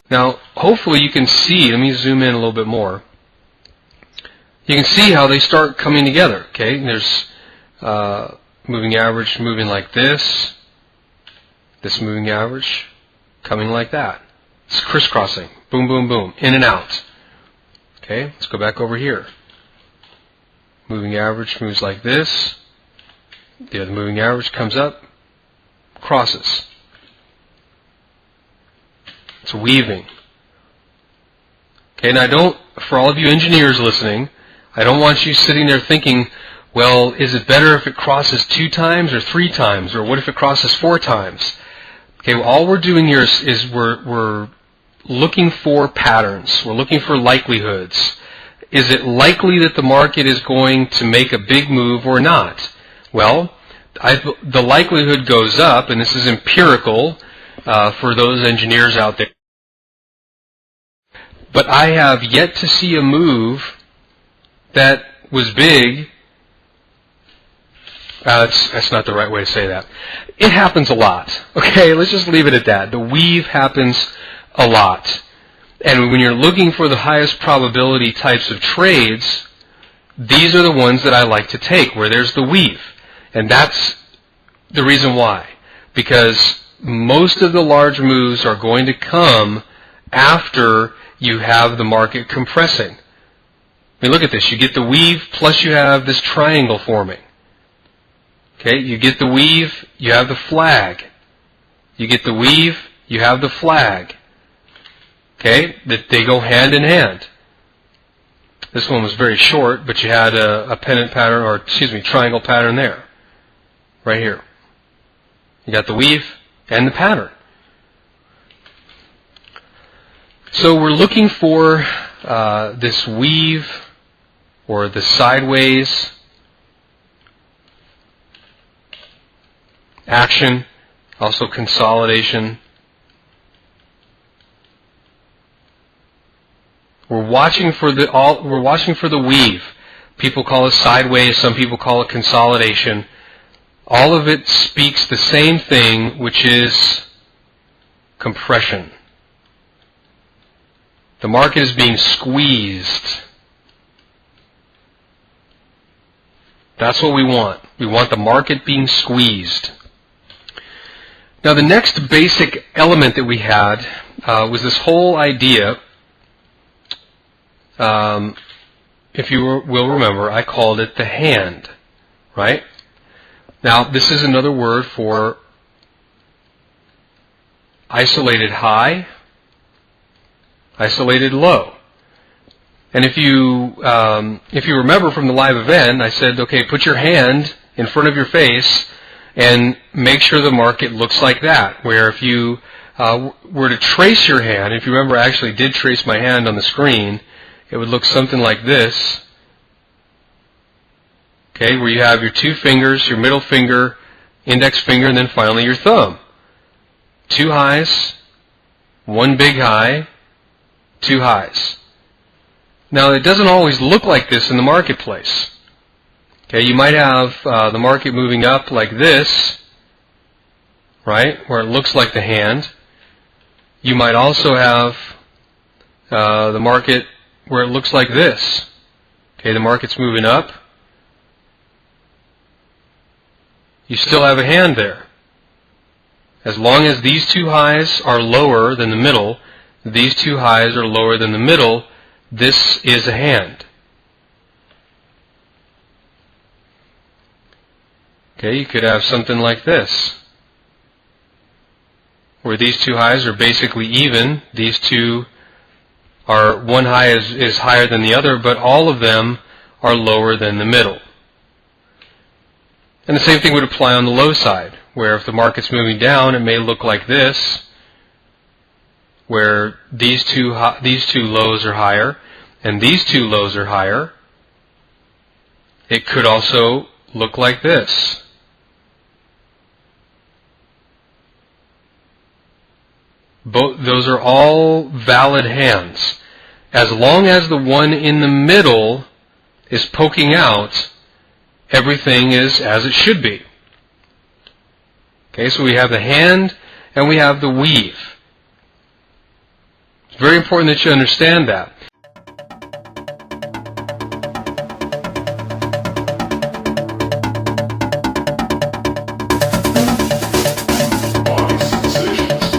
Now, hopefully you can see, let me zoom in a little bit more. You can see how they start coming together, okay? There's moving average moving like this moving average coming like that. It's crisscrossing, boom, boom, boom, in and out. Okay, let's go back over here. Moving average moves like this. The other moving average comes up, crosses. It's weaving. Okay, now for all of you engineers listening, I don't want you sitting there thinking, well, is it better if it crosses 2 times or 3 times? Or what if it crosses 4 times? Okay, well, all we're doing here is we're looking for patterns. We're looking for likelihoods. Is it likely that the market is going to make a big move or not? Well, the likelihood goes up, and this is empirical for those engineers out there. But I have yet to see a move that was big. That's not the right way to say that. It happens a lot. Okay, let's just leave it at that. The weave happens a lot. And when you're looking for the highest probability types of trades, these are the ones that I like to take, where there's the weave. And that's the reason why. Because most of the large moves are going to come after you have the market compressing. I mean, look at this. You get the weave, plus you have this triangle forming. Okay, you get the weave, you have the flag. You get the weave, you have the flag. Okay, they go hand in hand. This one was very short, but you had a pennant pattern, or triangle pattern there. Right here. You got the weave and the pattern. So we're looking for this weave, or the sideways action, also consolidation. We're watching for the weave. People call it sideways, some people call it consolidation. All of it speaks the same thing, which is compression. The market is being squeezed. That's what we want. We want the market being squeezed. Now, the next basic element that we had was this whole idea. If you will remember, I called it the hand, right? Now, this is another word for isolated high, isolated low. And if you remember from the live event, I said, okay, put your hand in front of your face and make sure the market looks like that, where if you were to trace your hand, if you remember, I actually did trace my hand on the screen, it would look something like this. Okay, where you have your 2 fingers, your middle finger, index finger, and then finally your thumb. 2 highs, 1 big high, 2 highs. Now, it doesn't always look like this in the marketplace. Okay, you might have the market moving up like this, right, where it looks like the hand. You might also have the market where it looks like this. Okay, the market's moving up. You still have a hand there. As long as these 2 highs are lower than the middle, these 2 highs are lower than the middle, this is a hand. Okay, you could have something like this, where these 2 highs are basically even. These 2 are, one high is higher than the other, but all of them are lower than the middle. And the same thing would apply on the low side, where if the market's moving down, it may look like this, where these two lows are higher, and these 2 lows are higher. It could also look like this. Those are all valid hands. As long as the one in the middle is poking out, everything is as it should be. Okay, so we have the hand and we have the weave. Very important that you understand that.